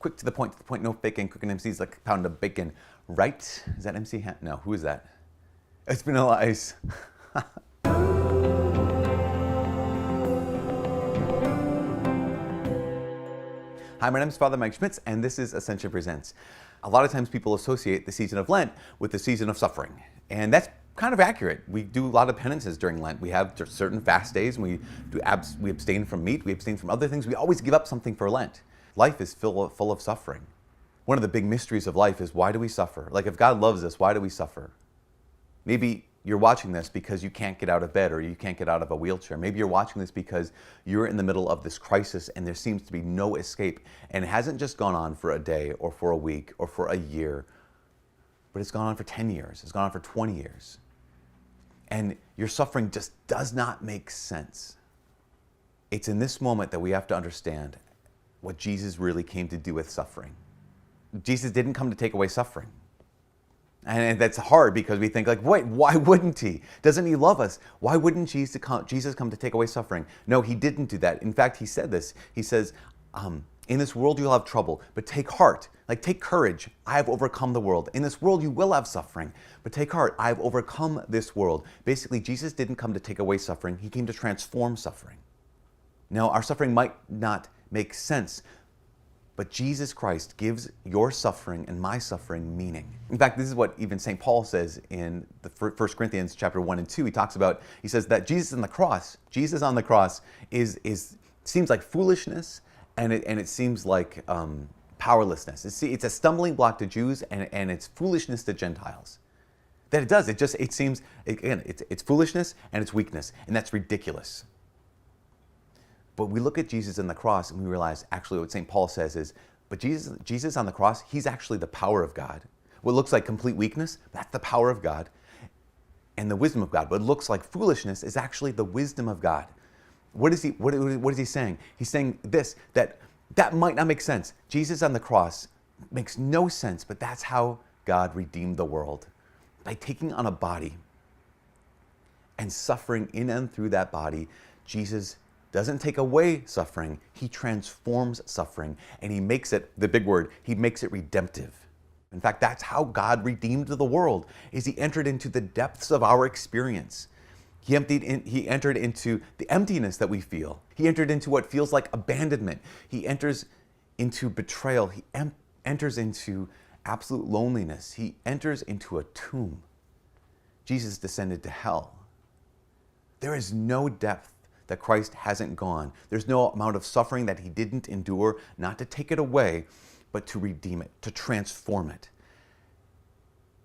quick to the point, no faking. Quick and MC's like a pound of bacon. Right? Is that MC? No, who is that? It's Vanilla Ice. Hi, my name is Father Mike Schmitz, and this is Ascension Presents. A lot of times people associate the season of Lent with the season of suffering, and that's kind of accurate. We do a lot of penances during Lent. We have certain fast days, and we abstain from meat, we abstain from other things. We always give up something for Lent. Life is full of suffering. One of the big mysteries of life is, why do we suffer? Like, if God loves us, why do we suffer? Maybe you're watching this because you can't get out of bed or you can't get out of a wheelchair. Maybe you're watching this because you're in the middle of this crisis and there seems to be no escape. And it hasn't just gone on for a day or for a week or for a year, but it's gone on for 10 years. It's gone on for 20 years. And your suffering just does not make sense. It's in this moment that we have to understand what Jesus really came to do with suffering. Jesus didn't come to take away suffering. And that's hard because we think like, wait, why wouldn't he? Doesn't he love us? Why wouldn't Jesus come to take away suffering? No, he didn't do that. In fact, he said this. He says, in this world you'll have trouble, but take heart. Like, take courage. I have overcome the world. In this world you will have suffering, but take heart. I have overcome this world. Basically, Jesus didn't come to take away suffering. He came to transform suffering. Now, our suffering might not make sense, but Jesus Christ gives your suffering and my suffering meaning. In fact, this is what even St. Paul says in the 1 Corinthians chapter 1 and 2. He says that Jesus on the cross seems like foolishness, and it seems like powerlessness. It's a stumbling block to Jews, and it's foolishness to Gentiles. That it does. It seems, again, it's foolishness and it's weakness, and that's ridiculous. But we look at Jesus on the cross and we realize actually what St. Paul says is, but Jesus on the cross, he's actually the power of God. What looks like complete weakness, that's the power of God and the wisdom of God. What looks like foolishness is actually the wisdom of God. What is he saying? He's saying this, that might not make sense. Jesus on the cross makes no sense, but that's how God redeemed the world. By taking on a body and suffering in and through that body, Jesus doesn't take away suffering, he transforms suffering, and he makes it, the big word, he makes it redemptive. In fact, that's how God redeemed the world, is he entered into the depths of our experience. He entered into the emptiness that we feel. He entered into what feels like abandonment. He enters into betrayal. He enters into absolute loneliness. He enters into a tomb. Jesus descended to hell. There is no depth that Christ hasn't gone. There's no amount of suffering that he didn't endure, not to take it away, but to redeem it, to transform it.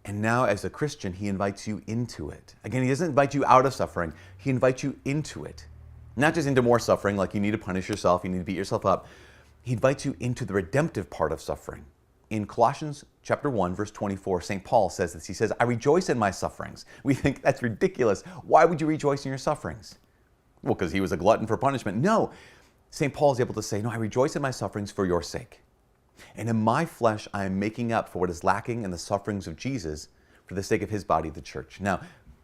And now as a Christian, he invites you into it. Again, he doesn't invite you out of suffering, he invites you into it. Not just into more suffering, like you need to punish yourself, you need to beat yourself up. He invites you into the redemptive part of suffering. In Colossians chapter 1, verse 24, St. Paul says this. He says, I rejoice in my sufferings. We think that's ridiculous. Why would you rejoice in your sufferings? Well, because he was a glutton for punishment. No, St. Paul is able to say, no, I rejoice in my sufferings for your sake. And in my flesh, I am making up for what is lacking in the sufferings of Jesus for the sake of his body, the church. Now,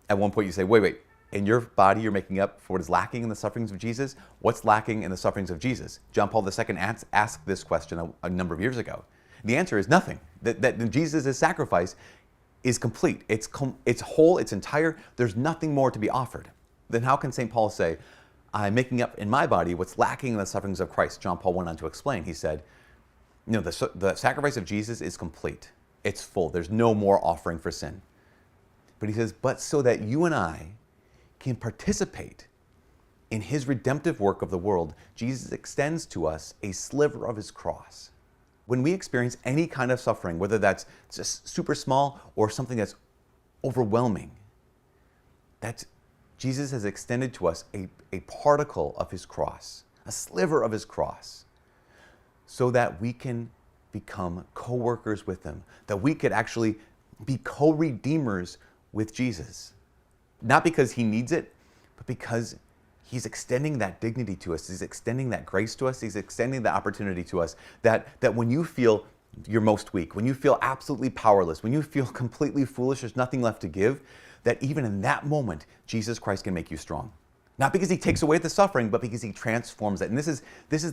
at one point you say, wait, in your body you're making up for what is lacking in the sufferings of Jesus? What's lacking in the sufferings of Jesus? John Paul II asked this question a number of years ago. The answer is nothing. That Jesus' sacrifice is complete. It's whole, it's entire. There's nothing more to be offered. Then how can St. Paul say, I'm making up in my body what's lacking in the sufferings of Christ? John Paul went on to explain. He said, the sacrifice of Jesus is complete. It's full. There's no more offering for sin. But he says, but so that you and I can participate in his redemptive work of the world, Jesus extends to us a sliver of his cross. When we experience any kind of suffering, whether that's just super small or something that's overwhelming, Jesus has extended to us a particle of his cross, a sliver of his cross, so that we can become co-workers with him, that we could actually be co-redeemers with Jesus. Not because he needs it, but because he's extending that dignity to us. He's extending that grace to us. He's extending the opportunity to us that when you feel you're most weak, when you feel absolutely powerless, when you feel completely foolish, there's nothing left to give, that even in that moment, Jesus Christ can make you strong. Not because he takes away the suffering, but because he transforms it. And this is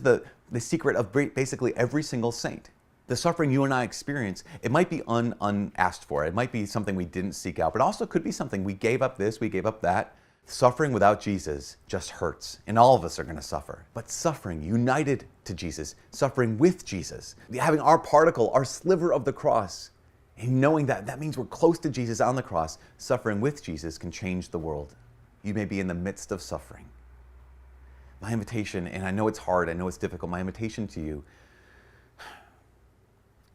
the secret of basically every single saint. The suffering you and I experience, it might be unasked for. It might be something we didn't seek out, but also could be something we gave up this, we gave up that. Suffering without Jesus just hurts, and all of us are going to suffer. But suffering united to Jesus, suffering with Jesus, having our particle, our sliver of the cross, and knowing that that means we're close to Jesus on the cross, suffering with Jesus can change the world. You may be in the midst of suffering. My invitation, and I know it's hard, I know it's difficult, my invitation to you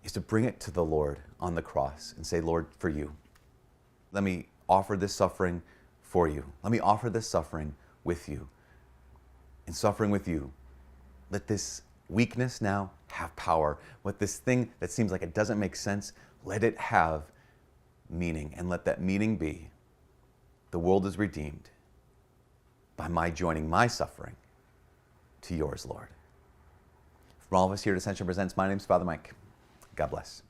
is to bring it to the Lord on the cross and say, Lord, for you, let me offer this suffering for you. Let me offer this suffering with you. In suffering with you, let this weakness now have power. Let this thing that seems like it doesn't make sense, let it have meaning. And let that meaning be, the world is redeemed by my joining my suffering to yours, Lord. From all of us here at Ascension Presents, my name's Father Mike. God bless.